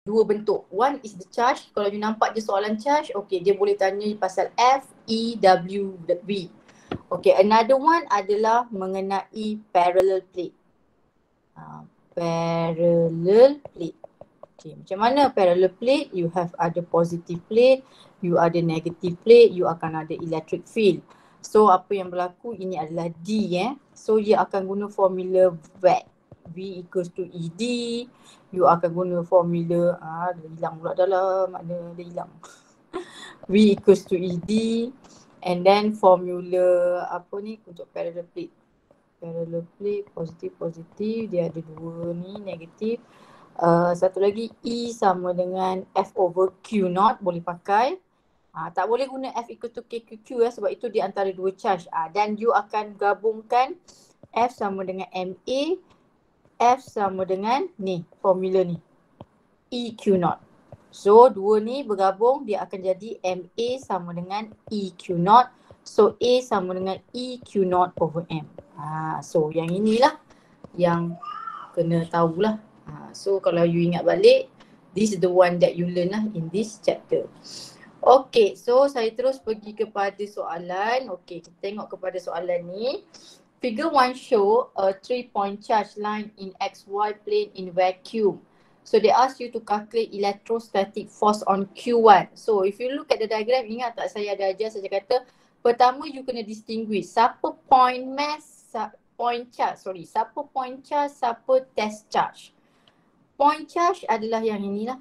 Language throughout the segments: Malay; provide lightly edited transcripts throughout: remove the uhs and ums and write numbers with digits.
dua bentuk. One is the charge. Kalau you nampak je soalan charge, okay, dia boleh tanya pasal F, E, W, V. Okay, another one adalah mengenai parallel plate. Parallel plate. Okay, macam mana parallel plate? You have ada positive plate, you ada negative plate, you akan ada electric field. So apa yang berlaku ini adalah D So dia akan guna formula V. V equals to ED. You akan guna formula dia hilang pula dalam, mana dia hilang. V equals to ED. And then formula apa ni untuk parallel plate. Parallel plate positif, dia ada dua ni negatif. Satu lagi E sama dengan F over Q naught boleh pakai. Tak boleh guna F equal to KQQ sebab itu di antara dua charge. Dan you akan gabungkan F sama dengan MA, F sama dengan ni formula ni EQ naught. So dua ni bergabung dia akan jadi MA sama dengan EQ naught. So A sama dengan EQ naught over M. So yang inilah yang kena tahulah. So kalau you ingat balik, this is the one that you learn lah in this chapter. Okay, so saya terus pergi kepada soalan. Okay, kita tengok kepada soalan ni. Figure 1 show a 3-point charge line in XY plane in vacuum. So they ask you to calculate electrostatic force on Q1. So if you look at the diagram, ingat tak saya ada ajar, saya kata pertama you kena distinguish siapa point mass, siapa point charge, siapa test charge. Point charge adalah yang inilah.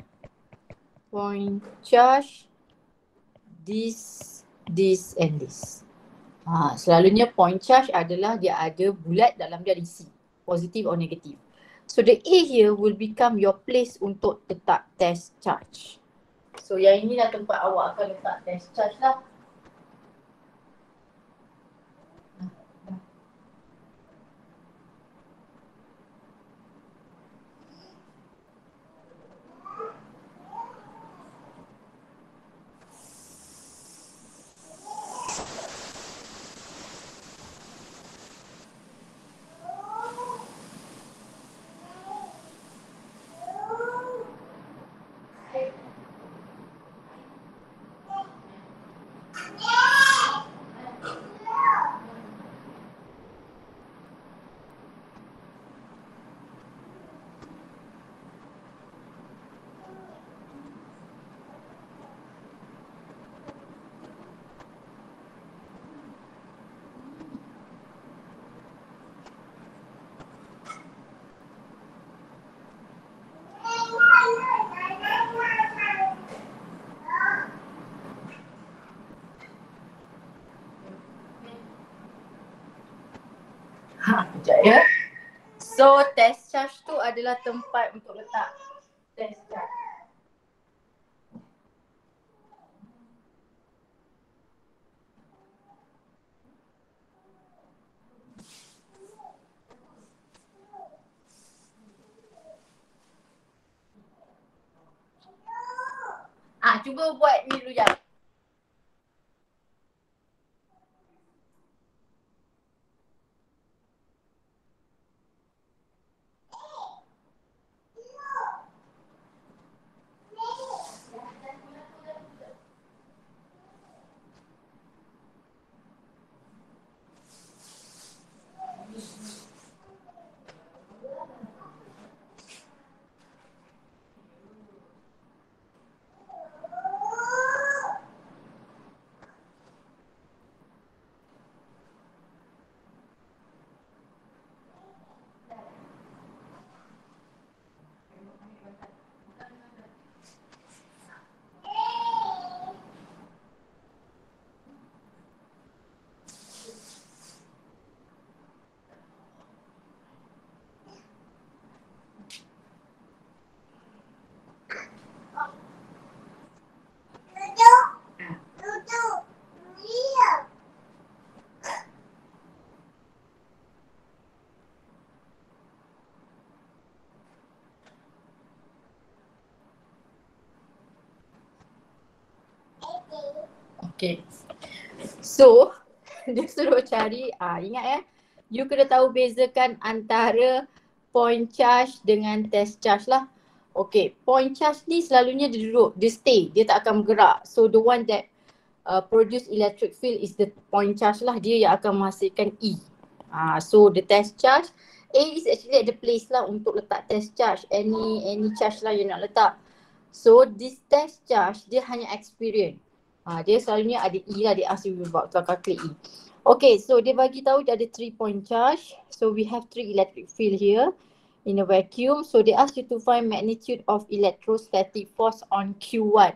Point charge, this and this. Selalunya point charge adalah dia ada bulat, dalam dia ada isi, positif or negatif. So the A here will become your place untuk letak test charge. So yang inilah tempat awak akan letak test charge lah. Sekejap ya. So test charge tu adalah tempat untuk letak test charge. Cuba buat ni dulu jap. Okay. So, dia suruh cari, ingat you kena tahu bezakan antara point charge dengan test charge lah. Okay, point charge ni selalunya dia duduk, dia stay, dia tak akan bergerak. So the one that produce electric field is the point charge lah, dia yang akan menghasilkan E. So the test charge, A is actually at the place lah untuk letak test charge, any charge lah you nak letak. So this test charge dia hanya experience. Dia selalunya ada E lah, dia ask you about to calculate E. Okay, so dia bagi tahu dia ada 3 point charge. So we have 3 electric field here in a vacuum. So they ask you to find magnitude of electrostatic force on Q1.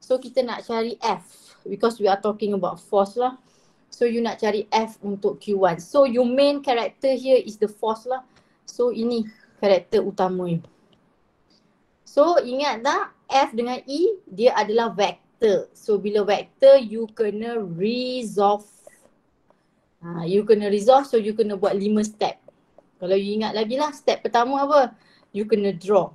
So kita nak cari F because we are talking about force lah. So you nak cari F untuk Q1. So your main character here is the force lah. So ini karakter utama you. So ingat tak F dengan E dia adalah vektor. So bila vektor you kena resolve. You kena resolve, so you kena buat 5 step. Kalau you ingat lagi lah, step pertama apa? You kena draw.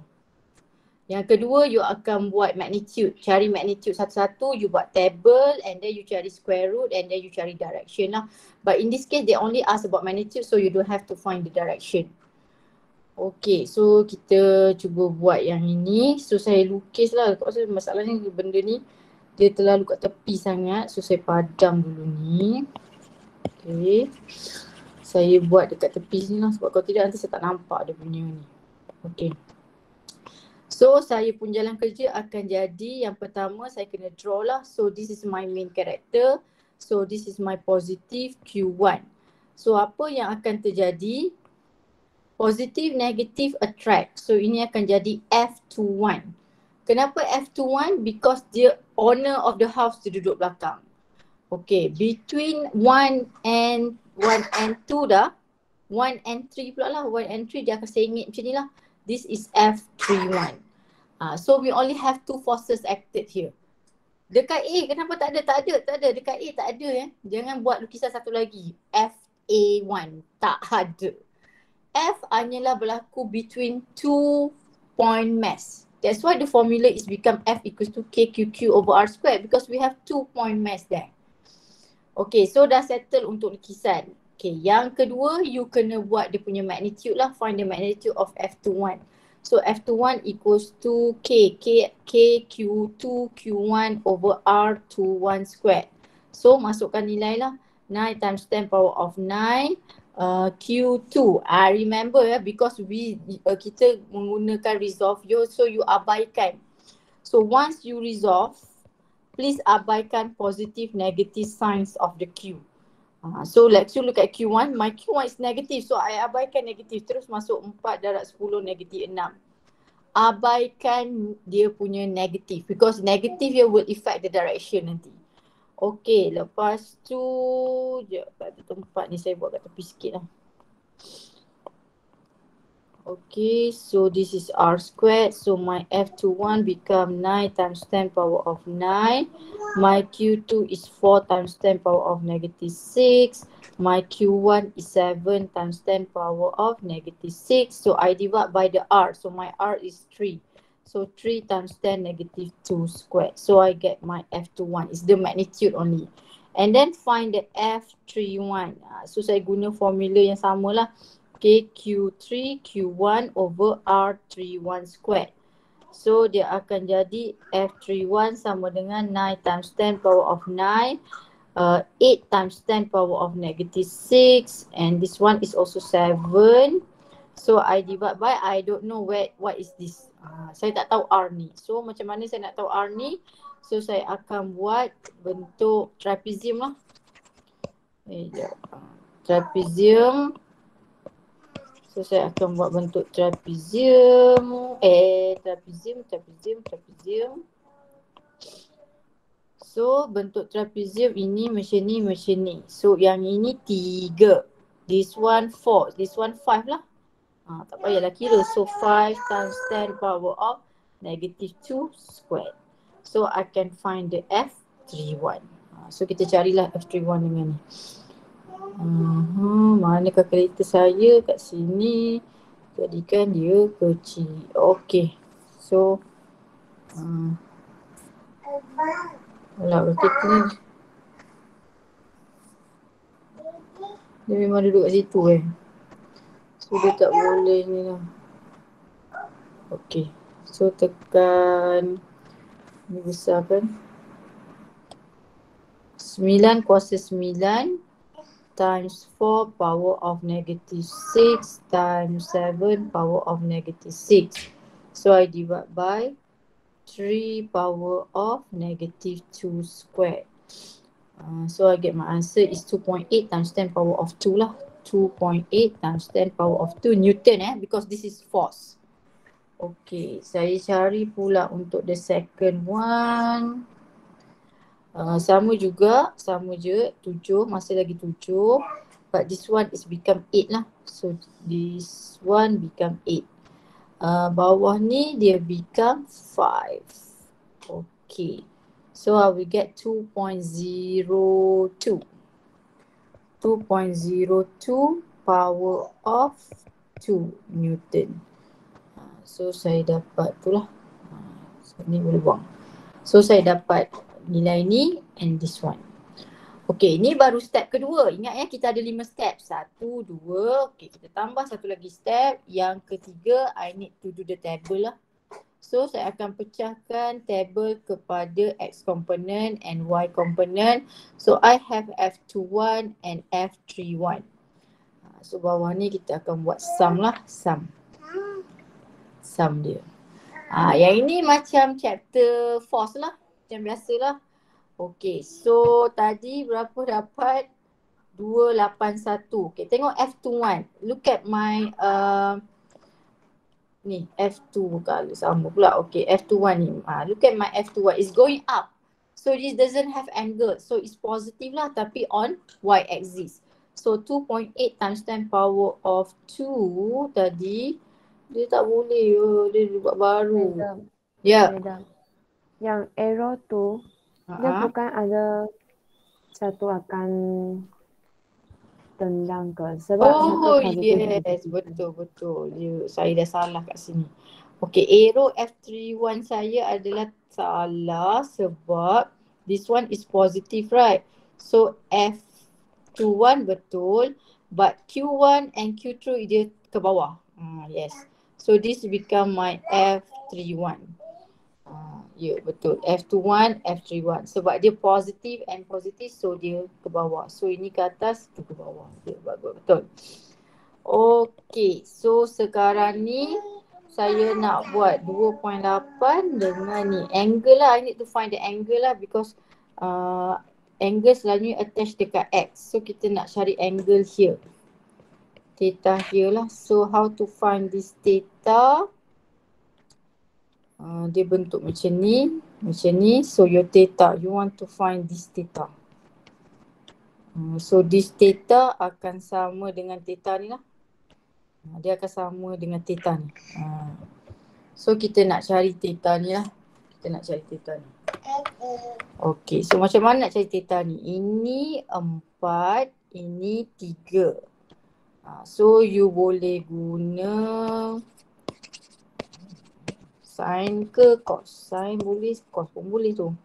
Yang kedua, you akan buat magnitude. Cari magnitude satu-satu, you buat table and then you cari square root and then you cari direction lah. But in this case, they only ask about magnitude, so you don't have to find the direction. Okay, so kita cuba buat yang ini. So saya lukis lah. Masalahnya benda ni dia terlalu kat tepi sangat. So saya padam dulu ni. Okay. Saya buat dekat tepi sini lah sebab kalau tidak nanti saya tak nampak dia punya ni. Okay. So saya pun jalan kerja akan jadi yang pertama saya kena draw lah. So this is my main character. So this is my positive Q1. So apa yang akan terjadi? Positive, negative, attract. So ini akan jadi F21. Kenapa F21? Because dia owner of the house dia duduk belakang. Okay, between 1 and 2 dah. 1 and 3 pula lah. 1 and 3 dia akan sengit macam ni lah. This is F31. So we only have 2 forces acted here. Dekat A kenapa tak ada? Tak ada. Dekat A tak ada. Jangan buat lukisan satu lagi. FA1. Tak ada. F hanyalah berlaku between 2 point mass. That's why the formula is become F equals to KQQ over R squared because we have 2 point mass there. Okay, so dah settle untuk lukisan. Okay, yang kedua you kena buat dia punya magnitude lah. Find the magnitude of F21. So F21 equals to KQ2 Q1 over R21 squared. So masukkan nilai lah. 9 times 10 power of 9 Q2. Remember because kita menggunakan resolve so you abaikan. So once you resolve, please abaikan positive negative signs of the Q. So let's look at Q1. My Q1 is negative. So I abaikan negative. Terus masuk 4 darab 10 negatif 6. Abaikan dia punya negative. Because negative here will affect the direction nanti. Okay. Lepas tu. Kat tempat ni saya buat kat tepi sikit lah. Okay, so this is R squared. So my F21 become 9 times 10 power of 9. My Q2 is 4 times 10 power of negative 6. My Q1 is 7 times 10 power of negative 6. So I divide by the R. So my R is 3. So 3 times 10 negative 2 squared. So I get my F21. It's the magnitude only. And then find the F31. So saya guna formula yang sama lah. Okay, Q3 Q1 over R31 squared. So dia akan jadi F31 sama dengan 9 times 10 power of 9. 8 times 10 power of negative 6. And this one is also 7. So I divide by, I don't know what is this. Saya tak tahu R ni. So macam mana saya nak tahu R ni? So saya akan buat bentuk trapezium lah. Trapezium. So saya akan buat bentuk trapezium. Trapezium. So bentuk trapezium ini macam ni. So yang ini 3. This one 4. This one 5 lah. Tak payahlah kira. So 5 times 10 power of negative 2 squared. So I can find the F31. So kita carilah F31 dengan ni. Mana kalkulator saya kat sini. Jadikan dia kecil. Okay. So alah kalkulator ni dia memang duduk kat situ So dia tak boleh ni lah. Okay. So tekan ni besar kan. 9 kuasa 9 times 4 power of negative 6 times 7 power of negative 6. So I divide by 3 power of negative 2 squared. So I get my answer is 2.8 times 10 power of 2 lah. 2.8 times 10 power of 2 Newton because this is force. Okay, saya cari pula untuk the second one. Sama juga, sama je, 7, masih lagi 7. But this one is become 8 lah. So this one become 8. Bawah ni dia become 5. Okay. So I will get 2.02. 2.02 power of 2 Newton. So saya dapat tu lah. So ni boleh buang. So saya dapat nilai ni and this one. Okay, ni baru step kedua. Ingat ya, kita ada 5 step. 1, 2. Okay, kita tambah satu lagi step. Yang ketiga, I need to do the table lah. So saya akan pecahkan table kepada X component and Y component. So I have F21 and F31. So bawah ni kita akan buat sum lah. Sum dia. Yang ini macam chapter force lah. Macam biasalah. Okay, so tadi berapa dapat? 281. Okay, tengok F21. Look at my ni F2 kalau sama pula. Okay, F21 ni. Look at my F21. It's going up. So this doesn't have angle. So it's positive lah tapi on Y axis. So 2.8 times 10 power of 2 tadi dia tak boleh. Dia buat baru. Ya. Madam, yang arrow tu dia bukan ada satu akan tendang ke sebab satu positif. Yes, betul. Saya dah salah kat sini. Okay, arrow F31 saya adalah salah sebab this one is positive, right? So F21 betul, but Q1 and Q2 dia ke bawah. Yes. So this become my F31. Ya, betul. F21, F31. Sebab dia positif and positif, so dia ke bawah. So ini ke atas, tu ke bawah. Ya, bagus. Betul. Okay, so sekarang ni saya nak buat 2.8 dengan ni. Angle lah, I need to find the angle lah because angle selalunya attach dekat X. So kita nak cari angle here. Theta here lah. So how to find this theta? Dia bentuk macam ni. So your theta, you want to find this theta. So this theta akan sama dengan theta ni lah. Dia akan sama dengan theta ni. So kita nak cari theta ni lah. Okay, so macam mana nak cari theta ni? Ini 4, ini 3. So you boleh guna sin ke cos. Sin boleh, cos pun boleh tu.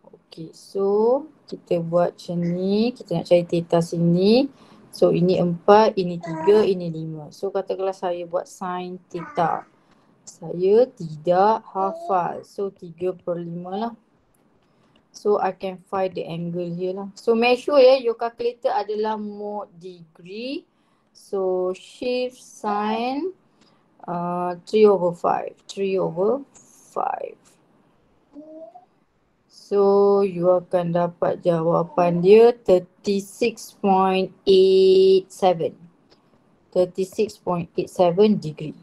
Okay, so kita buat macam ni. Kita nak cari theta sini. So ini 4, ini 3, ini 5. So katakanlah saya buat sin theta. Saya tidak hafal. So 3/5 lah. So I can find the angle here lah. So make sure your calculator adalah mode degree. So shift sin 3/5. So you akan dapat jawapan dia 36.87. 36.87 degree.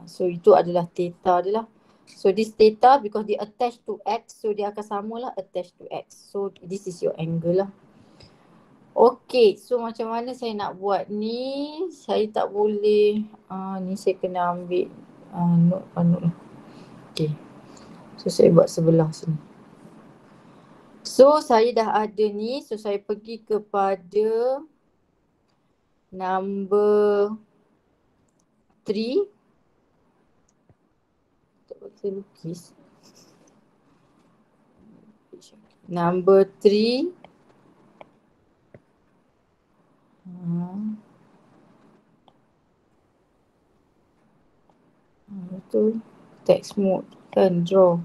So itu adalah theta dia lah. So this theta because dia attached to X, so dia akan samalah attached to X. So this is your angle lah. Okay, so macam mana saya nak buat ni? Saya tak boleh, ni saya kena ambil note lah. Okay, so saya buat sebelah sini. So saya dah ada ni, so saya pergi kepada number 3. Saya lukis. Number 3. Betul. text mode kan, draw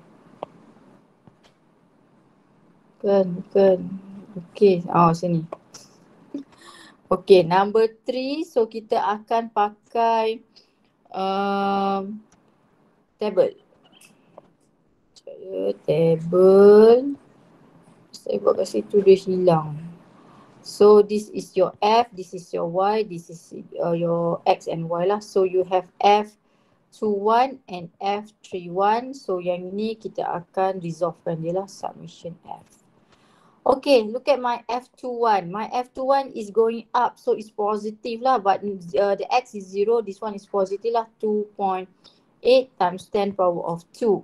kan. Okay, sini. Okay, number 3, so kita akan pakai table. Table. Saya buat kat situ dia hilang. So this is your F, this is your Y, this is your X and Y lah. So you have F21 and F31. So yang ini kita akan resolvekan dia lah, submission F. Okay, look at my F21. My F21 is going up, so it's positive lah. But the X is 0, this one is positive lah, 2.8 times 10 power of 2.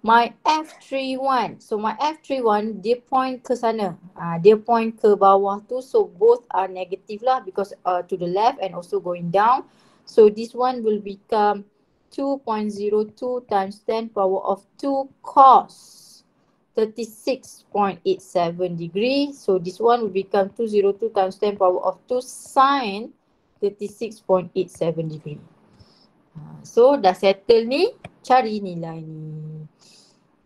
My F31, so my F31, dia point ke sana. Dia point ke bawah tu, so both are negative lah because to the left and also going down. So this one will become 2.02 times 10 power of 2 cos 36.87 degree. So this one will become 202 times 10 power of 2 sine 36.87 degree. So dah settle ni, cari nilai ni.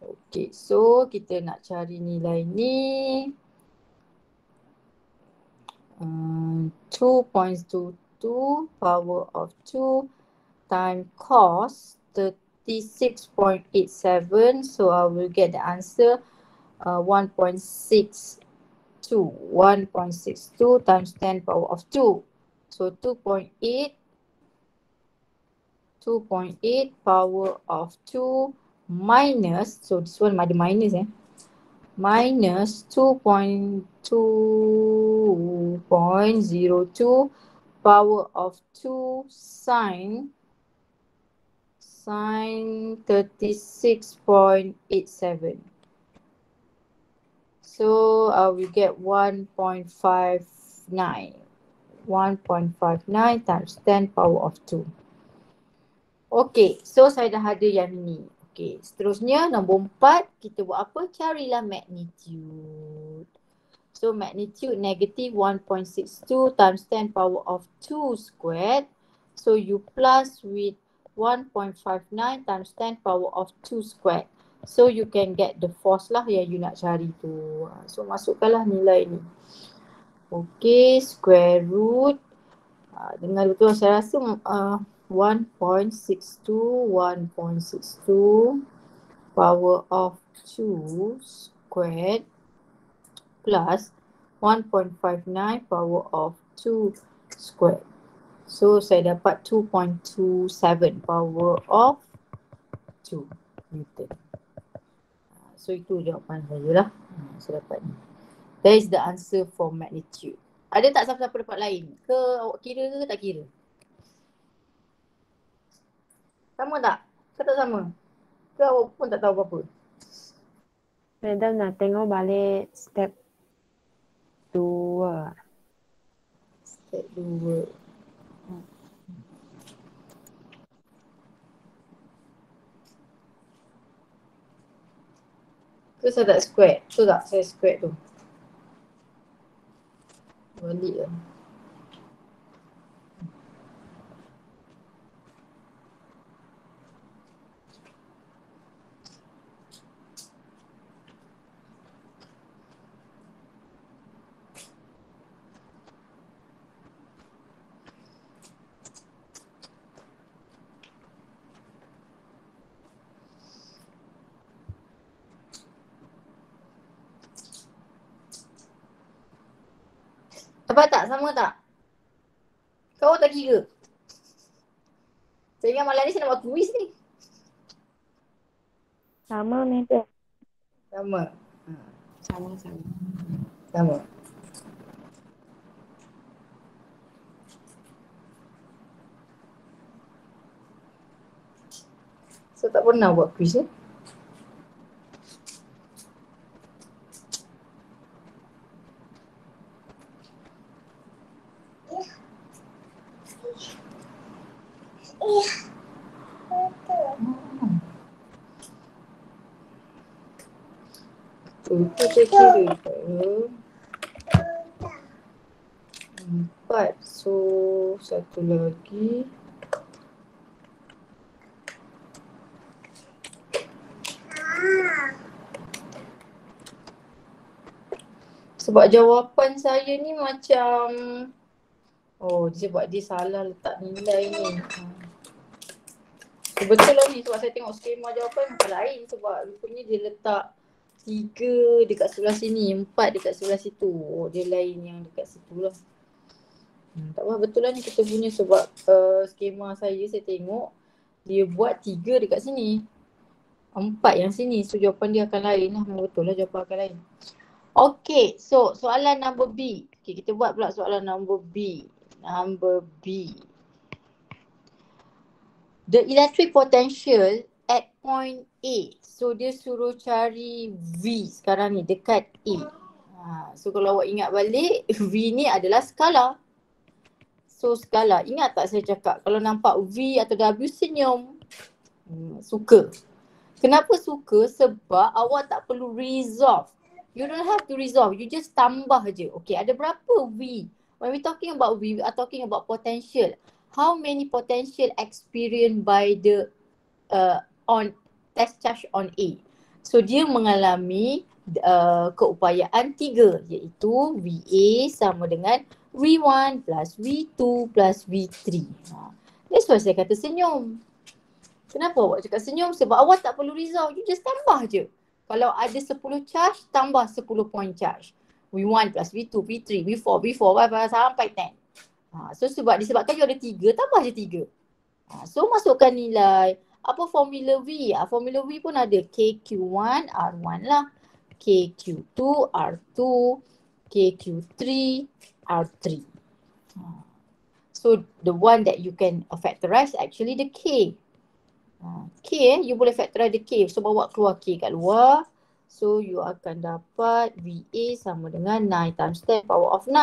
Okay, so kita nak cari nilai ni. 2.22 power of 2 times cos 36.87. So I will get the answer 1.62. 1.62 times 10 power of 2. So 2.8 power of 2 minus, so this one ada minus minus 2.02 power of 2 sine 36.87. So I will get 1.59. 1.59 times 10 power of 2. Okay, so saya dah ada yang ni. Okay, seterusnya nombor 4, kita buat apa? Carilah magnitude. So magnitude negative 1.62 times 10 power of 2 squared. So you plus with 1.59 times 10 power of 2 squared. So you can get the force lah yang you nak cari tu. So masukkanlah nilai ni. Okay, square root. Dengar betul saya rasa 1.62 power of 2 squared plus 1.59 power of 2 squared. So saya dapat 2.27 power of 2 Newton. So itu jawapan saya lah. Saya dapat ni. That is the answer for magnitude. Ada tak siapa-siapa dapat lain? Ke awak kira ke tak kira? Sama tak? Ke tak sama? Ke awak pun tak tahu apa-apa? Madam nak tengok balik step 2. Step 2. Ke saya tak square? Betul tak saya square tu? Balik lah. Dapat tak? Sama tak? Kau tak kira? Saya ingat malam ni saya nak buat kuis ni. Sama madam. Sama. Sama-sama. Sama. So tak pernah buat kuis ni. Itu saya kira ke 4. So satu lagi Sebab jawapan saya ni macam, oh sebab dia salah letak nilai ni. Betul lah ni sebab saya tengok skema jawapan macam lain sebab rupanya dia letak 3 dekat sebelah sini, 4 dekat sebelah situ. Oh dia lain yang dekat situ lah. Tak apa, betul lah ni kita punya sebab skema saya tengok dia buat 3 dekat sini, 4 yang sini. So jawapan dia akan lain lah. Betul lah jawapan akan lain. Okay, so soalan number B. Okay, kita buat pula soalan number B. Number B. The electric potential at point A. So dia suruh cari V sekarang ni dekat A. So kalau awak ingat balik, V ni adalah skala. So skala, ingat tak saya cakap kalau nampak V atau W senyum? Suka. Kenapa suka? Sebab awak tak perlu resolve. You don't have to resolve, you just tambah je. Okay, ada berapa V? When we talking about V, we are talking about potential. How many potential experienced by the on test charge on A? So dia mengalami keupayaan 3 iaitu VA sama dengan V1 plus V2 plus V3. That's why saya kata senyum. Kenapa awak cakap senyum? Sebab awak tak perlu resolve, you just tambah je. Kalau ada 10 charge, tambah 10 point charge. V1 plus V2, V3, V4, V4 sampai 10. So disebabkan you ada 3, tambah je 3. So masukkan nilai. Apa formula V? Formula V pun ada KQ1 R1 lah. KQ2 R2. KQ3 R3. So the one that you can factorize actually the K. K you boleh factorize the K. So bawa keluar K kat luar. So you akan dapat VA sama dengan 9 times 10 power of 9.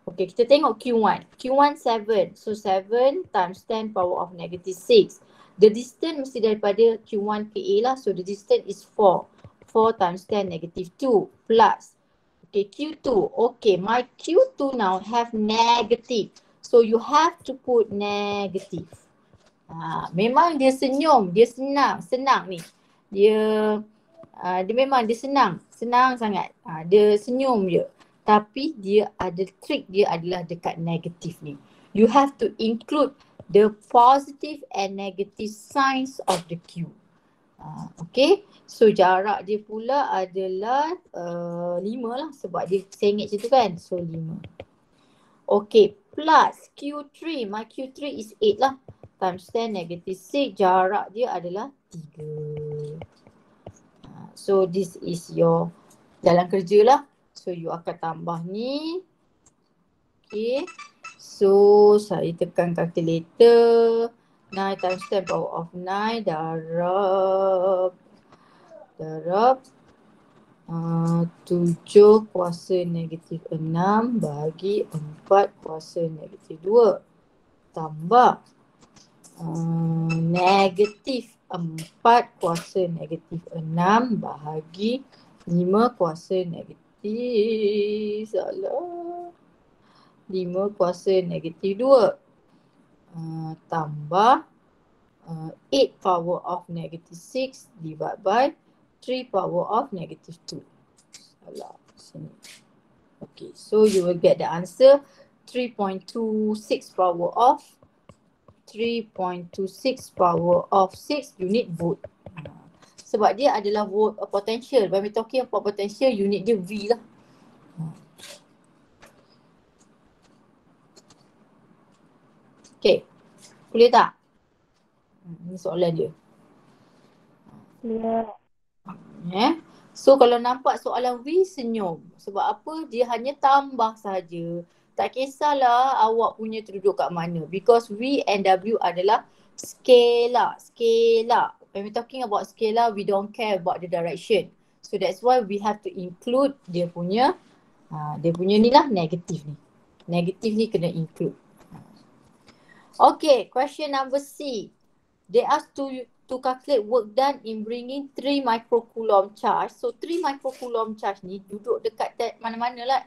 Okay, kita tengok Q1. Q1 7. So 7 times 10 power of negative 6. The distance mesti daripada Q1 ke A lah. So the distance is 4. 4 times 10 negative 2 plus. Okay, Q2. Okay, my Q2 now have negative. So you have to put negative. Memang dia senyum. Dia senang ni. Dia memang dia senang sangat. Dia senyum je. Tapi dia ada trik dia adalah dekat negatif ni. You have to include the positive and negative signs of the Q. Okay. So jarak dia pula adalah 5 lah sebab dia sengit macam tu kan. So 5. Okay. Plus Q3. My Q3 is 8 lah. Times 10 negative 6. Jarak dia adalah 3. So this is your jalan kerja lah. So you akan tambah ni. Okay. So saya tekan calculator. 9 times 10 power of 9 darab 7 kuasa negatif 6 bagi 4 kuasa negatif 2 tambah negatif 4 kuasa negatif 6 bahagi 5 kuasa negatif 5 kuasa negatif 2 tambah 8 power of negative 6 divided by 3 power of negative 2. Salah sini. Okay, so you will get the answer 3.26 power of 6 unit volt. Sebab dia adalah volt potential. When we talking about potential, unit dia V lah. Okay. Boleh tak? Ini soalan dia. So kalau nampak soalan V, senyum. Sebab apa? Dia hanya tambah saja. Tak kisahlah awak punya terduduk kat mana. Because V and W adalah scalar. When we talking about scalar, we don't care about the direction. So that's why we have to include dia punya ni lah negatif ni. Negatif ni kena include. Okay, question number C. They asked to calculate work done in bringing 3 microcoulomb charge. So 3 microcoulomb charge ni duduk dekat mana-mana lah.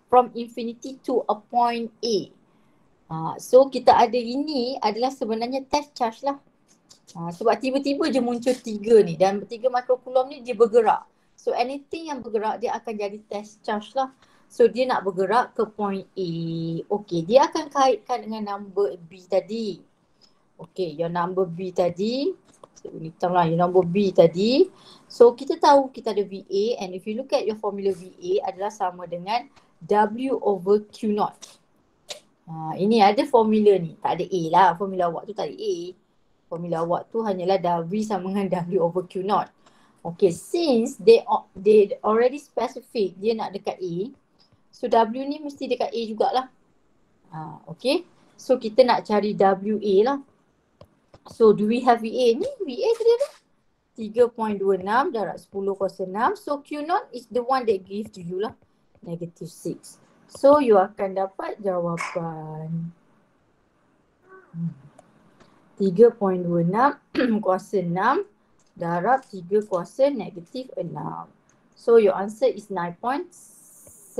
From infinity to a point A. So kita ada ini adalah sebenarnya test charge lah. Sebab tiba-tiba je muncul 3 ni dan 3 microcoulomb ni dia bergerak. So anything yang bergerak dia akan jadi test charge lah. So dia nak bergerak ke point A. Okay, dia akan kaitkan dengan number B tadi. Okay, your number B tadi. Saya guna hitam lah, your number B tadi. So kita tahu kita ada VA, and if you look at your formula VA adalah sama dengan W over Q naught. Ini ada formula ni. Tak ada A lah. Formula awak tu tak ada A. Formula awak tu hanyalah V sama dengan W over Q naught. Okay, since they already specific dia nak dekat A, so W ni mesti dekat A jugalah. Okay, so kita nak cari WA lah. So do we have VA ni? VA tadi apa? 3.26 darab 10 kuasa 6. So Q naught is the one that give to you lah. -6. So you akan dapat jawapan 3.26 kuasa 6 darab 3 kuasa -6. So your answer is 9.78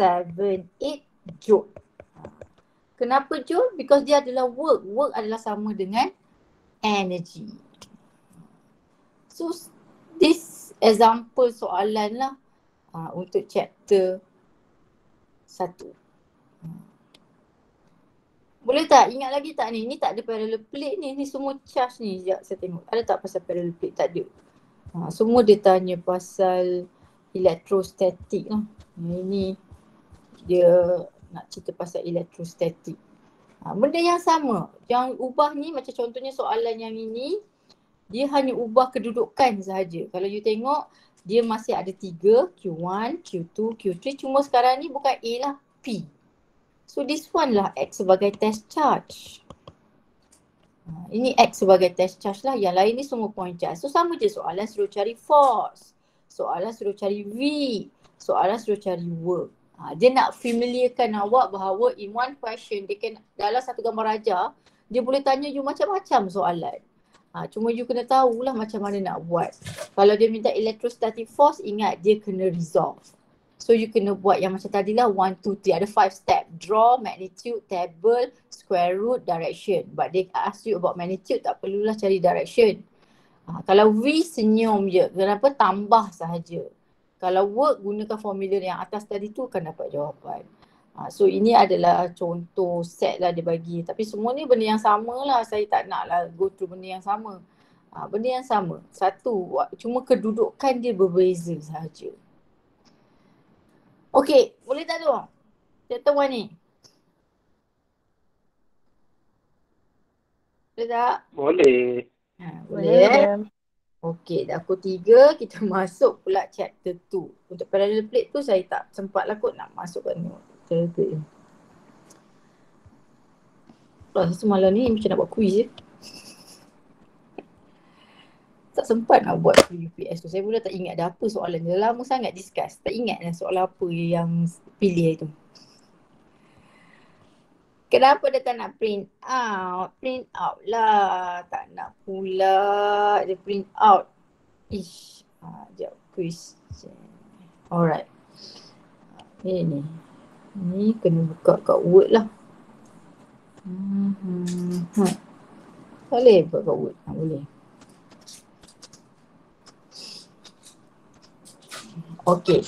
joule. Kenapa joule? Because dia adalah work. Work adalah sama dengan energy. So this example soalan lah untuk chapter 1. Boleh tak? Ingat lagi tak ni? Ni tak ada parallel plate ni. Ni semua charge ni. Sekejap saya tengok. Ada tak pasal parallel plate? Tak ada. Semua dia tanya pasal elektrostatik lah. Ini dia nak cerita pasal elektrostatik. Benda yang sama. Yang ubah ni macam contohnya soalan yang ini, dia hanya ubah kedudukan sahaja. Kalau you tengok, dia masih ada 3, Q1, Q2, Q3. Cuma sekarang ni bukan A lah, P. So this one lah X sebagai test charge. Ini X sebagai test charge lah. Yang lain ni semua point charge. So sama je, soalan suruh cari force. Soalan suruh cari V. Soalan suruh cari work. Dia nak familiarkan awak bahawa in one question, dia can, dalam satu gambar raja, dia boleh tanya you macam-macam soalan. Cuma you kena tahulah macam mana nak buat. Kalau dia minta electrostatic force, ingat dia kena resolve. So you kena buat yang macam tadilah 1, 2, 3. Ada 5 step. Draw, magnitude, table, square root, direction. But they ask you about magnitude, tak perlulah cari direction. Kalau V, senyum je. Kenapa? Tambah sahaja. Kalau work, gunakan formula yang atas tadi tu akan dapat jawapan. So ini adalah contoh set lah dia bagi. Tapi semua ni benda yang sama lah. Saya tak nak lah go through benda yang sama. Benda yang sama. Satu, cuma kedudukan dia berbeza sahaja. Okey, boleh tak tu? Chapter 1 ni? Boleh tak? Boleh. Boleh. Okey, dah pukul 3 kita masuk pula chapter 2. Untuk parallel plate tu saya tak sempat lah kot nak masukkan chapter 2 ni. Semalam ni macam nak buat quiz je. Tak sempat nak buat UPS tu. Saya pula tak ingat dah apa soalan dia. Lama sangat discuss. Tak ingat dah soalan apa yang pilih tu. Kenapa dia tak nak print out? Print out lah. Tak nak pula dia print out. Ish. Sekejap. Quiz. Alright. Ni. Ni kena buka kat Word lah. Boleh buka kat Word. Boleh. Okay.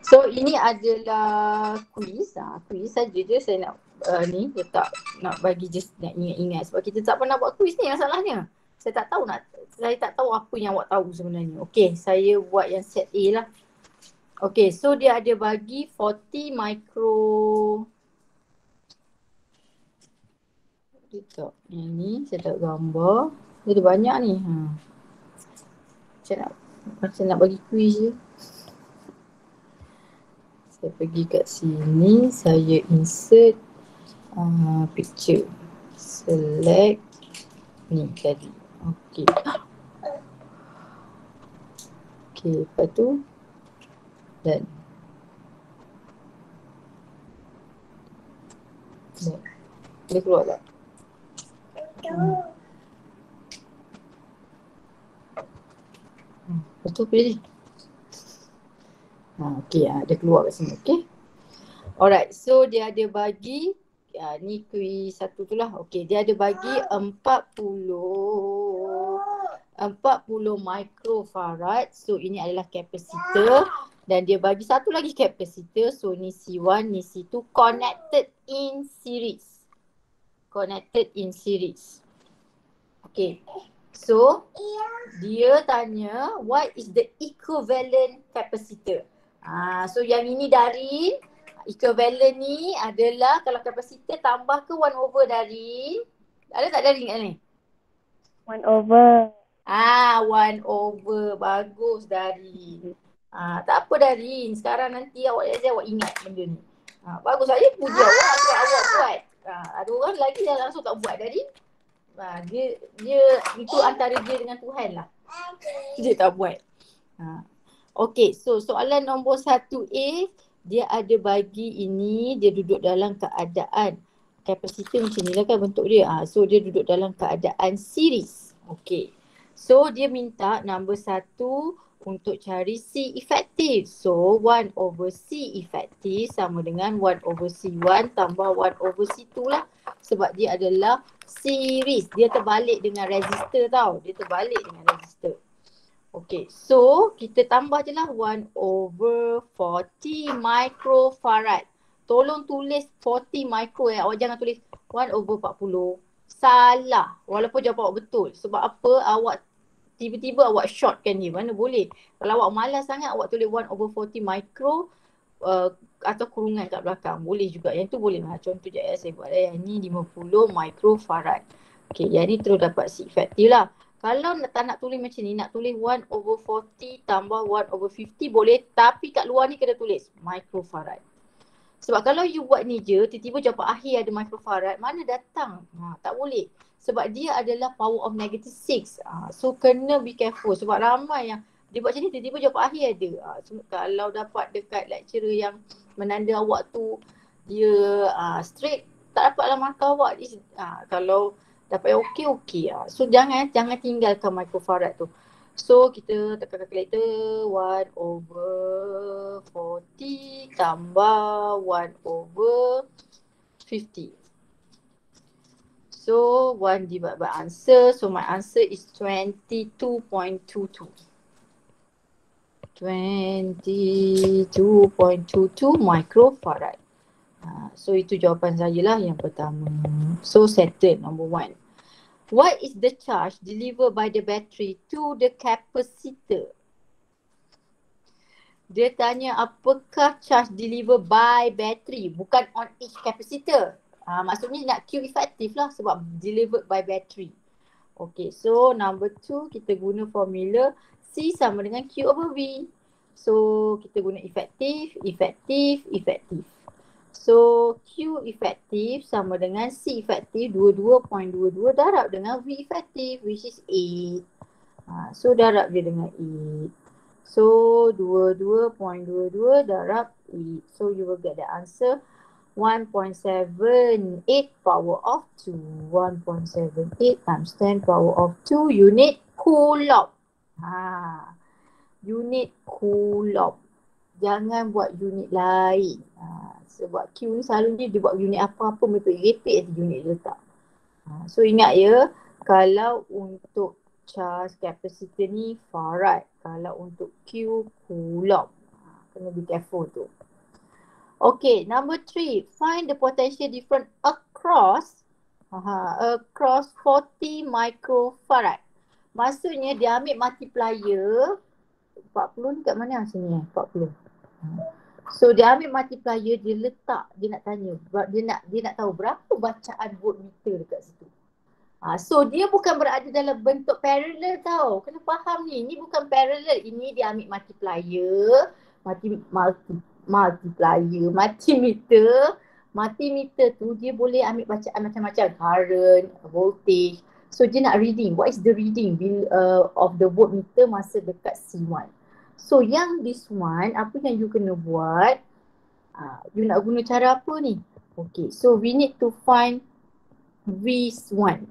So ini adalah quiz. Quiz saja je saya nak ni letak nak bagi just nak ingat-ingat sebab kita tak pernah buat quiz ni masalahnya. Saya tak tahu apa yang awak tahu sebenarnya. Okay, saya buat yang set A lah. Okay, so dia ada bagi 40 micro. Letak yang ni, saya tak gambar. Dia ada banyak ni. Macam nak bagi quiz je. Saya pergi kat sini, saya insert picture. Select ni tadi. Okey. Okey, lepas tu dan boleh keluar tak? Lepas tu pilih. Okey, dia keluar kat sini. Okey. Alright, so dia ada bagi ni quiz satu tu lah. Okey, dia ada bagi 40 microfarad. So ini adalah kapasitor. Dan dia bagi satu lagi capacitor. So ni C1, ni C2 connected in series. Connected in series. Okay. So dia tanya what is the equivalent capacitor. So yang ini dari equivalent ni adalah kalau capacitor tambah ke 1 over dari. Ada tak dari kat ni? 1 over. 1 over. Bagus dari. Tak apa dari. Sekarang nanti awak ingat benda ni. Bagus saja puji awak sebab awak buat. Ada orang lagi yang langsung tak buat dari. Dia itu antara dia dengan Tuhan lah. Dia tak buat. Okay, so soalan nombor 1A, dia ada bagi ini, dia duduk dalam keadaan kapasitor macam ni lah kan bentuk dia. So dia duduk dalam keadaan series. Okay. So dia minta nombor 1 untuk cari C efektif. So 1 over C efektif sama dengan 1 over C1 tambah 1 over C2 lah. Sebab dia adalah series. Dia terbalik dengan resistor tau. Dia terbalik dengan resistor. Okay, so kita tambah je lah 1 over 40 microfarad. Tolong tulis 40 micro Awak jangan tulis 1 over 40. Salah. Walaupun jawapan awak betul. Sebab apa? Awak tiba-tiba awak shortkan dia. Mana boleh. Kalau awak malas sangat awak tulis 1 over 40 micro atau kurungan kat belakang. Boleh juga. Yang tu boleh lah. Contoh je saya buat. Yang ni 50 microfarad. Okay, yang ni terus dapat C efektif lah. Kalau tak nak tulis macam ni, nak tulis 1 over 40 tambah 1 over 50 boleh. Tapi kat luar ni kena tulis microfarad. Sebab kalau you buat ni je, tiba-tiba jawapan akhir ada microfarad, mana datang? Tak boleh. Sebab dia adalah power of negative 6. So kena be careful. Sebab ramai yang dia buat macam ni, tiba-tiba jawapan akhir ada. So, kalau dapat dekat lecturer yang menanda awak tu, dia straight, tak dapatlah markah awak. Kalau dapat yang okey. So jangan tinggalkan microfarad tu. So kita tekan kalkulator 1 over 40 tambah 1 over 50. So 1 divided by answer. So my answer is 22.22. 22.22 microfarad. So itu jawapan saya lah yang pertama. So settle number 1. What is the charge delivered by the battery to the capacitor? Dia tanya apakah charge delivered by battery, bukan on each capacitor. Maksudnya nak Q efektif lah sebab delivered by battery. Okay, so number 2 kita guna formula C sama dengan Q over V. So kita guna efektif. So Q efektif sama dengan C efektif 22.22 darab dengan V efektif which is 8. So darab dia dengan 8. So 22.22 darab 8. So you will get the answer 1.78 power of 2. 1.78 times 10 power of 2 unit coulomb. Unit coulomb. Jangan buat unit lain. Sebab Q ni selalunya dia buat unit apa-apa merepek-repek unit dia letak. So ingat ya, kalau untuk charge capacitor ni farad, kalau untuk Q coulomb. Kena be careful tu. Okay, number 3, find the potential difference across 40 microfarad. Maksudnya dia ambil multiplier 40 ni kat mana sini 40. So dia ambil multiplier, dia letak, dia nak tanya, dia nak tahu berapa bacaan voltmeter dekat situ. So dia bukan berada dalam bentuk parallel tau. Kena faham ni, ini bukan parallel. Ini dia ambil multiplier, multimeter tu dia boleh ambil bacaan macam-macam, current, voltage. So dia nak reading, what is the reading of the voltmeter masa dekat C1. So yang this one, apa yang you kena buat, you nak guna cara apa ni? Okay, so we need to find V1.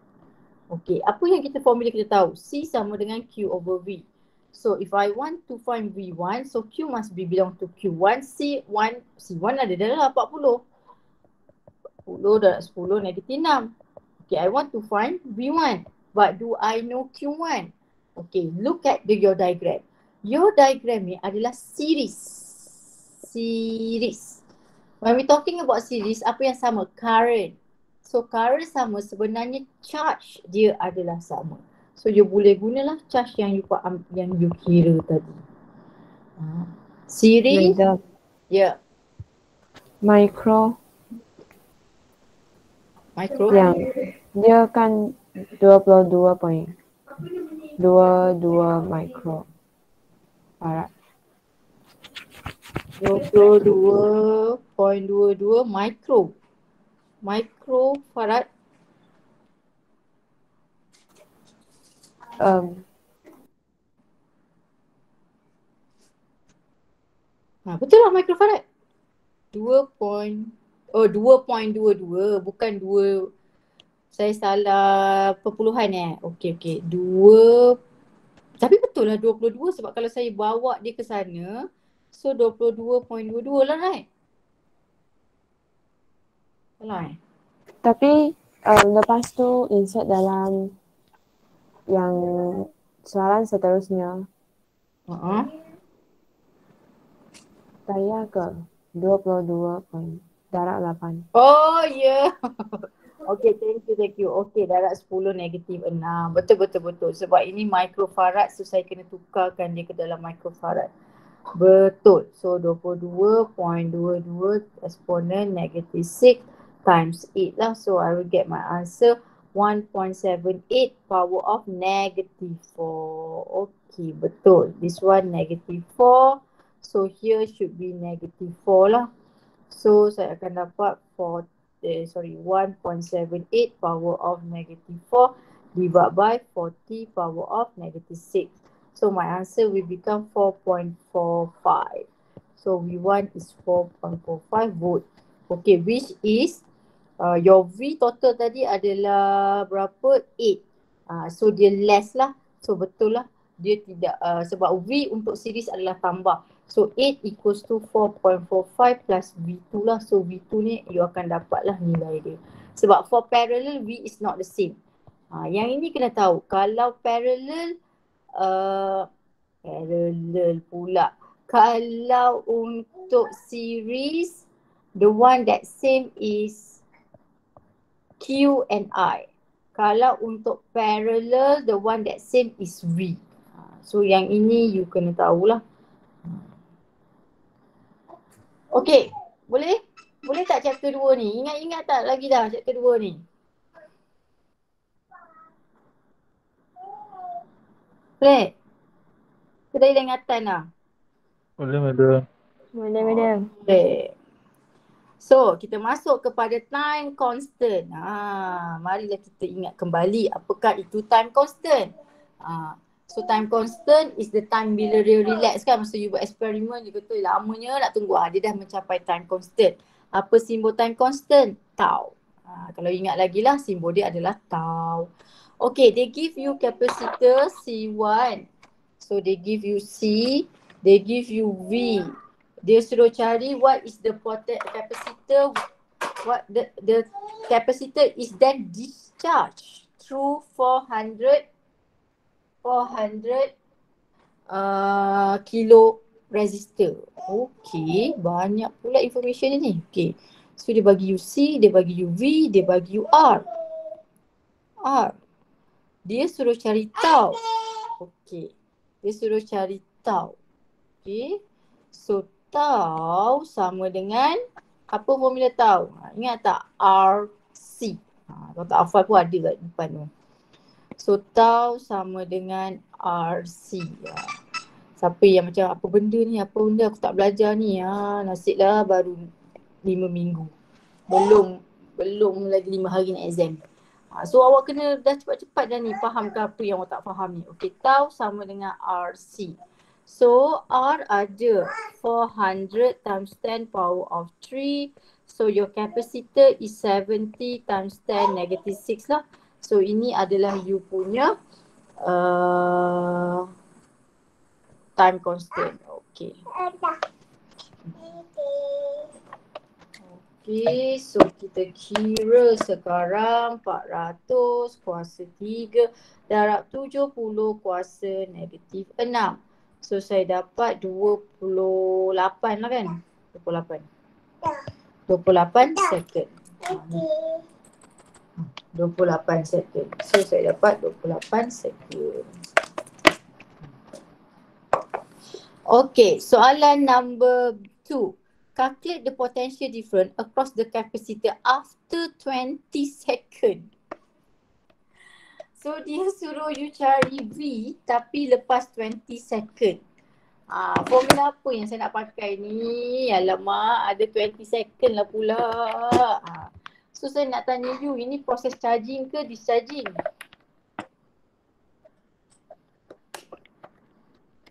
Okay, apa yang formula kita tahu? C sama dengan Q over V. So if I want to find V1, so Q must be belong to Q1. C1 ada dalam 40. 40 dalam 10 negatif 6. Okay, I want to find V1. But do I know Q1? Okay, look at your diagram. Your diagram ni adalah series. Series. When we talking about series, apa yang sama? Current. So current sama, sebenarnya charge dia adalah sama. So you boleh gunalah charge yang you kira tadi. Series, Madam, ya, micro micro. yang dia kan 22.22 micro farad. 22.22 microfarad. Betul lah microfarad. 2.22, bukan 2. Saya salah perpuluhan Okey. 2. Tapi betul lah 22 sebab kalau saya bawa dia ke sana, so 22.22 lah, right? Salah Tapi lepas tu insert dalam yang soalan seterusnya. Saya ke 22.8. Oh ya. Okay, thank you. Okay, darab 10 negatif 6. Betul. Sebab ini microfarad, so saya kena tukarkan dia ke dalam microfarad. Betul. So 22.22 exponent negative 6 times 8 lah. So I will get my answer 1.78 power of negative 4. Okay, betul. This one negative 4. So here should be negative 4 lah. So saya akan dapat 1.78 power of negative 4 divided by 40 power of negative 6. So my answer will become 4.45. So V1 is 4.45 volt. Okay, which is your V total tadi adalah berapa? 8. So dia less lah. So betul lah. Dia tidak, sebab V untuk series adalah tambah. So 8 equals to 4.45 plus V2 lah. So V2 ni you akan dapat lah nilai dia. Sebab for parallel, V is not the same. Yang ini kena tahu. Kalau parallel pula. Kalau untuk series, the one that same is Q and I. Kalau untuk parallel, the one that same is V. So yang ini you kena tahulah. Okay, boleh? Boleh tak chapter 2 ni? Ingat tak lagi dah chapter 2 ni? Boleh? Kita dah ingatan lah. Boleh, madam. Boleh. So, kita masuk kepada time constant. Marilah kita ingat kembali apakah itu time constant. So, time constant is the time bila dia relax kan. Masa you buat eksperimen, dia kata lamanya nak tunggu. Dia dah mencapai time constant. Apa simbol time constant? Tau. Kalau ingat lagi lah, simbol dia adalah tau. Okay, they give you capacitor C1. So, they give you C. They give you V. Dia suruh cari what is the capacitor, what the capacitor is then discharged through 400 kilo resistor. Okay, banyak pula information ni. Okay, so dia bagi you C, dia bagi you V, dia bagi you R. Dia suruh cari tau. Okay, dia suruh cari tau. Okay, so tau sama dengan apa formula tau? Ingat tak? RC. Kalau tak hafal pun ada kat depan tu. So tau sama dengan RC. Siapa yang macam apa benda ni? Apa benda aku tak belajar ni? Nasiblah baru 5 minggu. Belum lagi 5 hari nak exam. So awak kena dah cepat-cepat dah ni faham ke apa yang awak tak faham ni. Okay, tau sama dengan RC. So R ada 400 times 10 power of 3. So your capacitor is 70 times 10 negative 6 lah. So ini adalah you punya time constant. Okay. Okay, so kita kira sekarang 400 kuasa 3 darab 70 kuasa negatif 6. So saya dapat 28 lah kan? 28 second. Ni. 28 second. So saya dapat 28 second. Okay, soalan number 2. Calculate the potential difference across the capacitor after 20 second. So dia suruh you cari V tapi lepas 20 second. Formula apa yang saya nak pakai ni? Alamak, ada 20 second lah pula. So saya nak tanya you, ini proses charging ke discharging?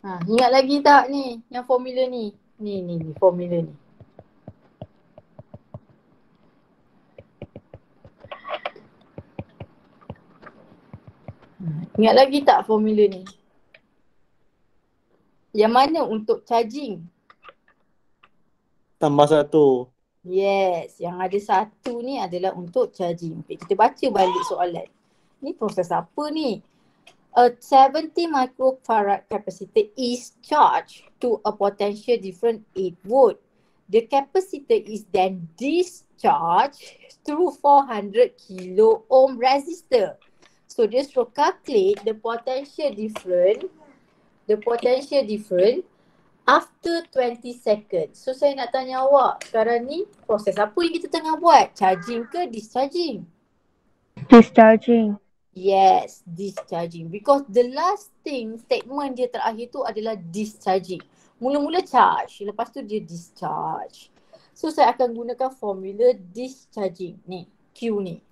Ingat lagi tak ni yang formula ni? Ni formula ni. Ingat lagi tak formula ni? Yang mana untuk charging? Tambah 1. Yes, yang ada 1 ni adalah untuk charging. Okay, kita baca balik soalan. Ni proses apa ni? A 70 microfarad capacitor is charged to a potential difference 8 volt. The capacitor is then discharged through 400 kilo ohm resistor. So dia suruh calculate the potential difference after 20 seconds. So saya nak tanya awak, sekarang ni proses apa yang kita tengah buat? Charging ke discharging? Discharging. Yes, discharging. Because the last thing, statement dia terakhir tu adalah discharging. Mula-mula charge, lepas tu dia discharge. So saya akan gunakan formula discharging. Ni, Q ni.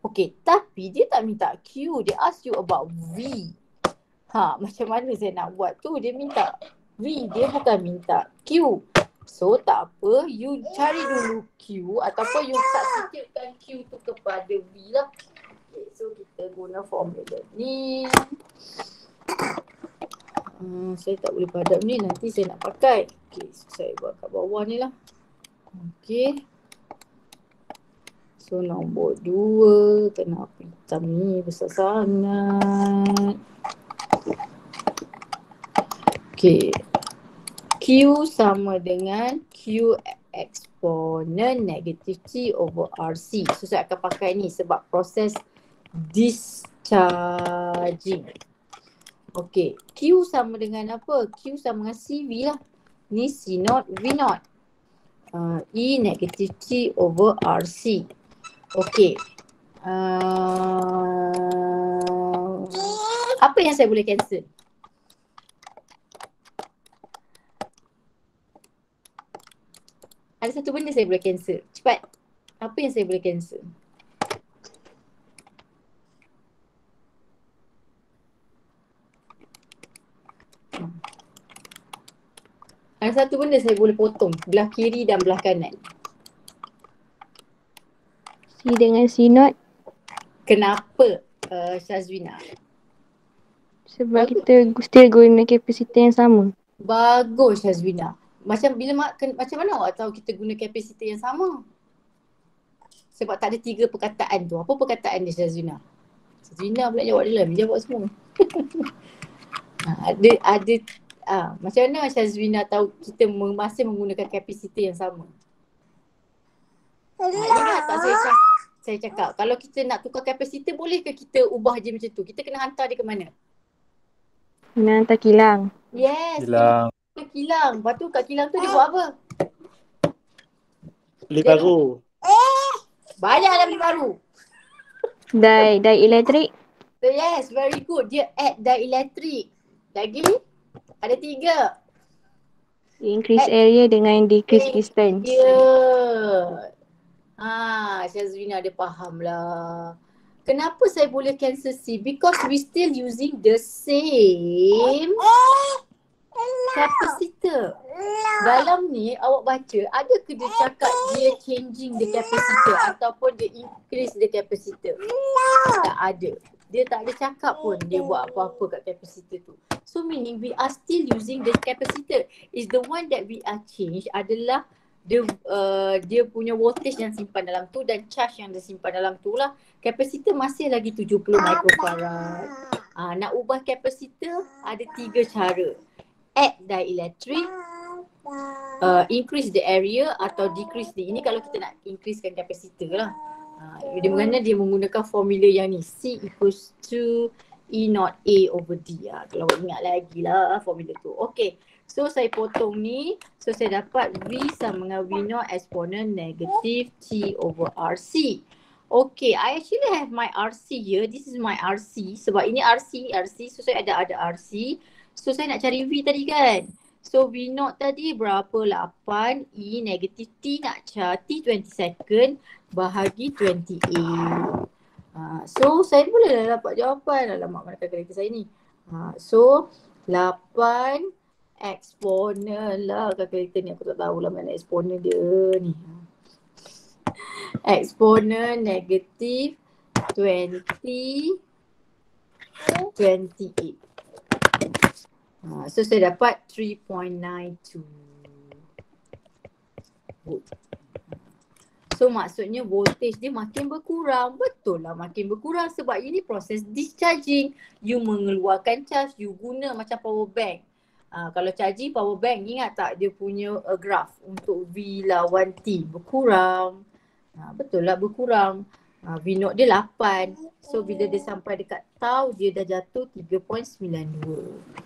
Okay, tapi dia tak minta Q, dia ask you about V. Macam mana saya nak buat tu? Dia minta V, dia bukan minta Q. So tak apa, you cari dulu Q ataupun you substitutekan Q tu kepada V lah. Okay, so kita guna formula ni. Saya tak boleh padam ni, nanti saya nak pakai. Okay, so saya buat kat bawah ni lah. Okay. So nombor 2, kenapa hitam ni besar sangat? Okay. Q sama dengan Q eksponen negatif T over RC. So saya akan pakai ni sebab proses discharging. Okay. Q sama dengan apa? Q sama dengan CV lah. Ni C0, V0. E negatif T over RC. Okay. Apa yang saya boleh cancel? Ada satu benda saya boleh cancel. Cepat. Apa yang saya boleh cancel? Ada satu benda saya boleh potong. Belah kiri dan belah kanan. C dengan C0. Kenapa Syazwina? Sebab kita still guna kapasitor yang sama. Bagus Syazwina. Macam mana awak tahu kita guna kapasitor yang sama? Sebab tak ada 3 perkataan tu. Apa perkataan dia Syazwina? Syazwina pula jawab dia lah. Jawab semua. Macam mana Syazwina tahu kita masih menggunakan kapasitor yang sama? Ingat tak saya cakap, kalau kita nak tukar kapasitor, boleh ke kita ubah je macam tu? Kita kena hantar dia ke mana? Kena hantar kilang. Yes. Kilang. Kena kilang. Lepas tu kat kilang tu dia buat apa? Beli baru. Banyaklah beli baru. Dielectric. So yes, very good. Dia add dielectric. Lagi? Ada 3. Increase area dengan decrease distance. Syazwina dia faham lah. Kenapa saya boleh cancel C? Because we still using the same capacitor. Dalam ni awak baca, ada ke dia cakap dia changing the capacitor ataupun dia increase the capacitor? Tak ada. Dia tak ada cakap pun dia buat apa-apa kat capacitor tu. So meaning we are still using the capacitor. Is the one that we are change adalah dia punya voltage yang simpan dalam tu dan charge yang dia simpan dalam tu lah. Kapasitor masih lagi 70 microfarad. Nak ubah kapasitor ada 3 cara. add dielectric, increase the area atau decrease the, ini kalau kita nak increasekan kapasitor lah. Di mana dia menggunakan formula yang ni, C equals to E naught A over D. Kalau ingat lagi lah formula tu. Okay, so saya potong ni, so saya dapat V sama dengan V naught exponent negative T over RC. Okay, I actually have my RC here. This is my RC. Sebab ini RC, so saya ada RC. So saya nak cari V tadi kan. So V naught tadi berapa? 8 E negative T nak cari T 20 second bahagi 20A. So saya boleh dapat jawapan. Alamak, mana kalkulator saya ni. So 8 exponent lah kalkulator ni. Aku tak tahulah mana exponent dia ni. Exponent negative 20 28. So saya dapat 3.92 volt. So maksudnya voltage dia makin berkurang. Betul lah makin berkurang sebab ini proses discharging. You mengeluarkan charge, you guna macam power bank. Kalau charging power bank, ingat tak dia punya graph untuk V lawan T berkurang. Betul lah berkurang. V naught dia 8. So bila dia sampai dekat tau, dia dah jatuh 3.92.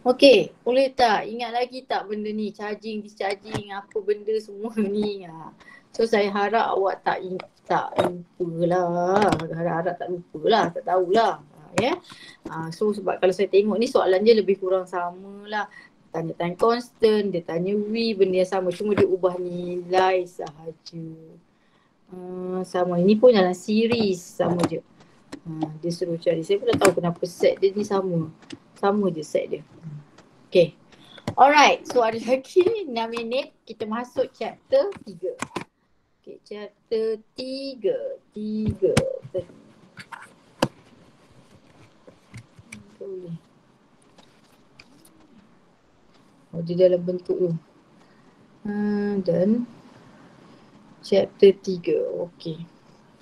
Okay, boleh tak? Ingat lagi tak benda ni? Charging, discharging, apa benda semua ni. So saya harap awak tak lupa lah. Harap tak lupa lah, tak tahulah. Ya. So sebab kalau saya tengok ni soalan dia lebih kurang sama lah. Tanya time constant, dia tanya V, benda yang sama. Cuma dia ubah nilai sahaja. Sama, ini pun dalam series sama je. Dia suruh cari. Saya pun tak tahu kenapa set dia ni sama. Sama je set dia. Okay. Alright. So ada lagi 6 minit. Kita masuk chapter 3. Okay. Chapter 3. Boleh. Oh, dia dalam bentuk tu. Dan chapter 3. Okay.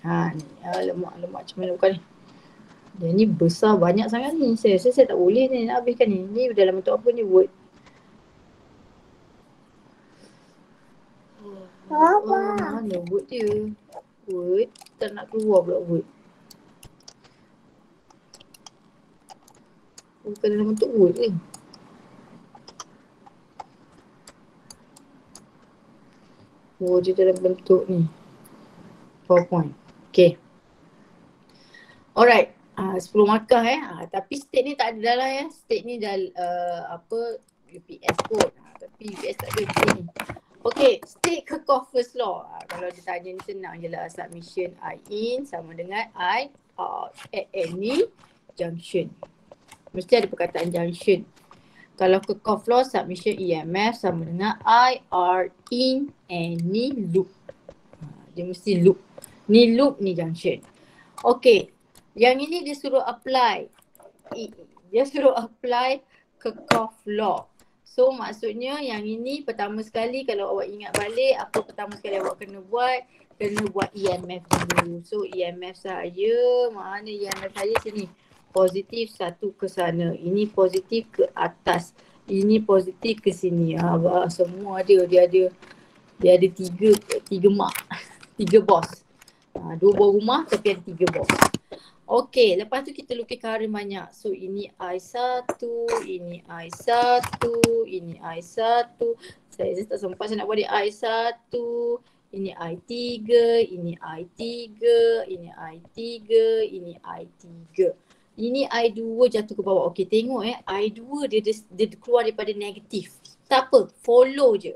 Ni. Lemak macam mana bukan ni. Dia ni besar banyak sangat ni. Saya tak boleh ni nak habiskan ni. Ni dalam bentuk apa ni? Word. Mana word dia? Word. Tak nak keluar pula word. Bukan dalam bentuk word ni. Oh, dia dalam bentuk ni. PowerPoint. Okay. Alright. 10 markah tapi state ni tak ada dalam ya. State ni dah UPS kot. Tapi UPS tak ada state ni. Okay, state Kirchhoff's law. Kalau dia tanya ni senang je lah. Submission I in sama dengan I out at any junction. Mesti ada perkataan junction. Kalau Kirchhoff's law, submission EMF sama dengan I are in any loop. Dia mesti loop. Ni loop, ni junction. Okay. Yang ini dia suruh apply. Dia suruh apply Kirchhoff's law. So maksudnya yang ini pertama sekali kalau awak ingat balik apa pertama sekali awak kena buat EMF dulu. So EMF saya, mana EMF saya sini. Positif satu ke sana. Ini positif ke atas. Ini positif ke sini. Semua dia ada tiga mak. 3 bos. 2 buah rumah tapi ada 3 bos. Okey, lepas tu kita lukis current banyak. So ini I1, ini I1, ini I1. Saya tak sempat saya nak buat dia I1, ini I3, ini I3, ini I3, ini I3. Ini I2 jatuh ke bawah. Okey, tengok I2 dia keluar daripada negatif. Tak apa, follow je.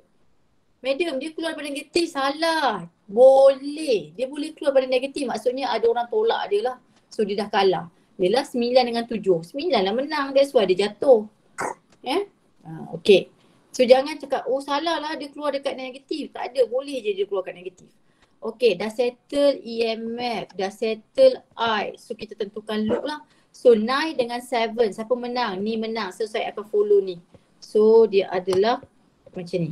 Madam, dia keluar daripada negatif, salah. Boleh. Dia boleh keluar daripada negatif. Maksudnya ada orang tolak dia lah. So dia dah kalah. Dia lah 9 dengan 7. 9 lah menang. That's why dia jatuh. Okay. So jangan cakap, oh salah lah dia keluar dekat negatif. Tak ada. Boleh je dia keluar dekat negatif. Okay. Dah settle EMF. Dah settle I. So kita tentukan loop lah. So 9 dengan 7. Siapa menang? Ni menang. So saya akan follow ni. So dia adalah macam ni.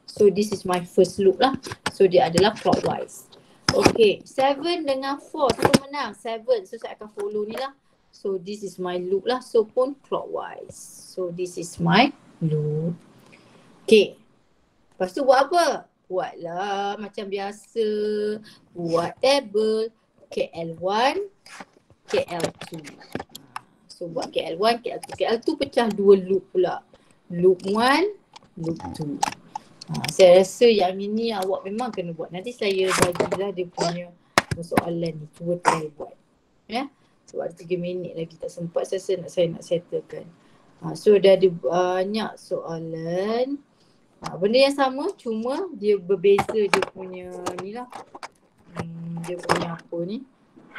So this is my first loop lah. So dia adalah clockwise. Okay, 7 dengan 4. Siapa menang? 7. So saya akan follow ni lah. So this is my loop lah. So pun clockwise. So this is my loop. Okay. Lepas tu buat apa? Buatlah macam biasa. Buat table KL1, KL2. So buat KL1, KL2. KL2 pecah 2 loop pula. Loop 1, loop 2. Saya rasa yang ini awak memang kena buat. Nanti saya bagilah dia punya soalan ni. Cuba try buat. Ya. Sebab ada 3 minit lagi tak sempat saya nak settlekan. So dah ada banyak soalan. Benda yang sama cuma dia berbeza dia punya ni lah. Dia punya apa ni.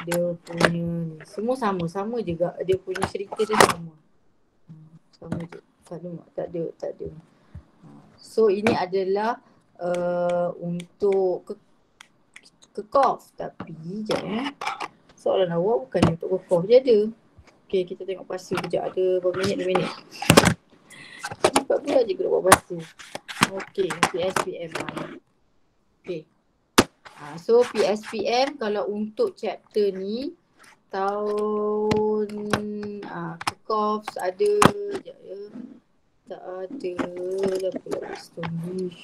Dia punya ni. Semua sama juga. Dia punya cerita dia sama. Sama je. Tak ada. So ini adalah untuk kekof. Tapi sekejap soalan awak bukan untuk kekof je ada. Okay, kita tengok pasal kejap. Ada berapa minit? 2 minit. Cepat pula je kena buat pasal. Okay, PSPM. Okay. So PSPM kalau untuk chapter ni tahun kekof ada sekejap ya. Tak ada lah pula Stonehenge.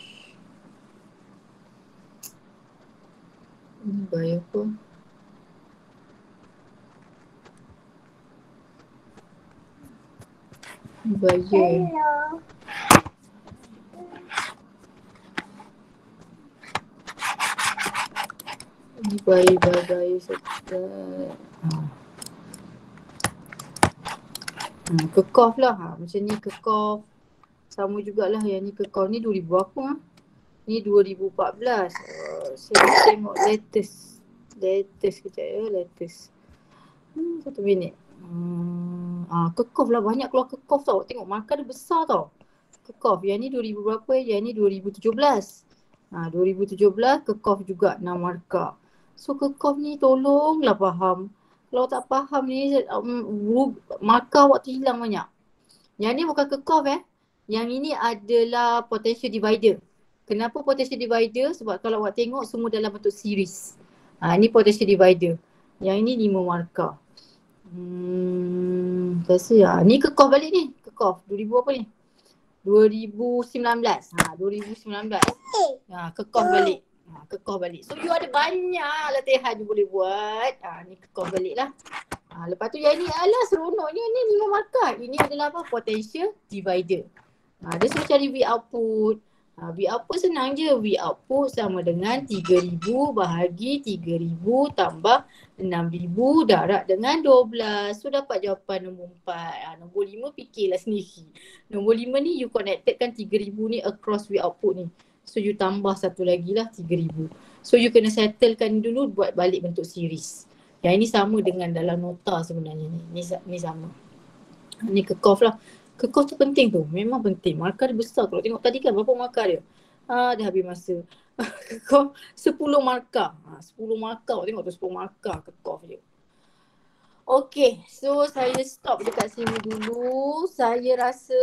Ini bayar apa? Bayar. Hello. Ini bayar sekitar. Kekof lah. Macam ni kekof. Sama jugalah yang ni kekof ni 2000 apa Ni 2014. Saya tengok latest kejap ya, latest. 1 minit. Kekof lah, banyak keluar kekof tau. Tengok markah dia besar tau. Kekof. Yang ni 2000 berapa? Yang ni 2017. 2017 kekof juga 6 markah. So kekof ni tolonglah faham. Kalau tak faham ni markah awak terhilang banyak. Yang ni bukan kekof Yang ini adalah potential divider. Kenapa potential divider? Sebab kalau awak tengok semua dalam bentuk series. Ni potential divider. Yang ini 5 markah. Rasa ni kekof balik ni. Kekof 2000 apa ni? 2019. 2019. Kekof balik. Kekof balik. So you ada banyak latihan you boleh buat. Ni kekof balik lah. Lepas tu yang ni seronoknya ni 5 markah. Ini adalah apa? Potential divider. Dia suruh cari V output. V output senang je. V output sama dengan 3000 bahagi 3000 tambah 6000 darab dengan 12. So dapat jawapan nombor 4. Nombor 5 fikirlah sendiri. Nombor 5 ni you connectedkan 3000 ni across V output ni. So you tambah satu lagi lah 3000. So you kena settlekan dulu buat balik bentuk series. Yang ini sama dengan dalam nota sebenarnya ni. Ni sama. Ni kekof lah. Kekof tu penting tu. Memang penting. Markah dia besar. Kalau tengok tadi kan berapa markah dia? Dah habis masa. Kekof 10 markah. 10 markah. Tengok tu 10 markah kekof dia. Okay. So saya stop dekat sini dulu. Saya rasa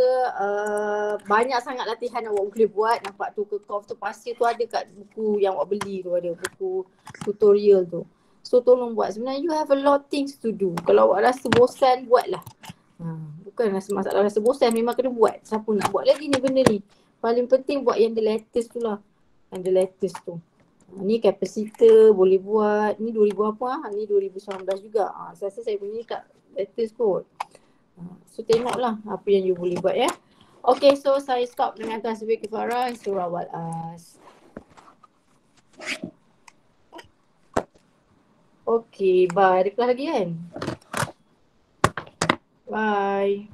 banyak sangat latihan awak boleh buat. Nampak tu kekof tu pasir tu ada kat buku yang awak beli tu. Ada buku tutorial tu. So tolong buat. Sebenarnya you have a lot things to do. Kalau awak rasa bosan, buatlah. Bukan masalah rasa bosan, memang kena buat. Siapa nak buat lagi ni benda ni. Paling penting buat yang the latest tu lah. Yang the latest tu. Ni capacitor boleh buat. Ni 2000 apa Ni 2019 juga. Saya rasa saya punya kat latest kot. So tengoklah apa yang you boleh buat ya. Okay, so saya stop dengan tasbih kifarah surah wal-as. Okay, bye. Ada kelas lagi kan? Bye.